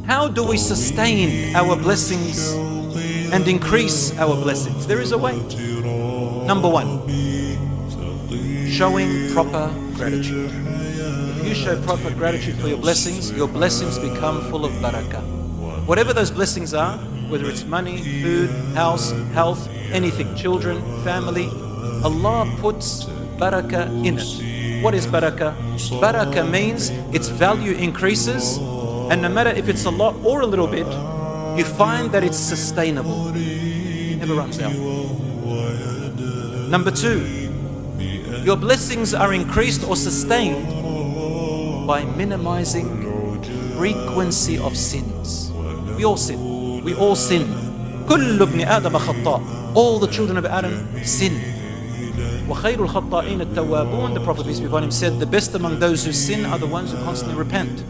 How do we sustain our blessings and increase our blessings? There is a way. Number one, showing proper gratitude. If you show proper gratitude for your blessings become full of barakah. Whatever those blessings are, whether it's money, food, house, health, anything, children, family, Allah puts barakah in it. What is barakah? Barakah means its value increases, and no matter if it's a lot or a little bit, you find that it's sustainable. It never runs out. Number two, your blessings are increased or sustained by minimizing frequency of sins. We all sin. We all sin. كل ابن آدم خطاء. All the children of Adam sin. وَخَيْرُ الْخَطَّائِينَ التَّوَّابُونَ. The Prophet, peace be upon him, said, the best among those who sin are the ones who constantly repent.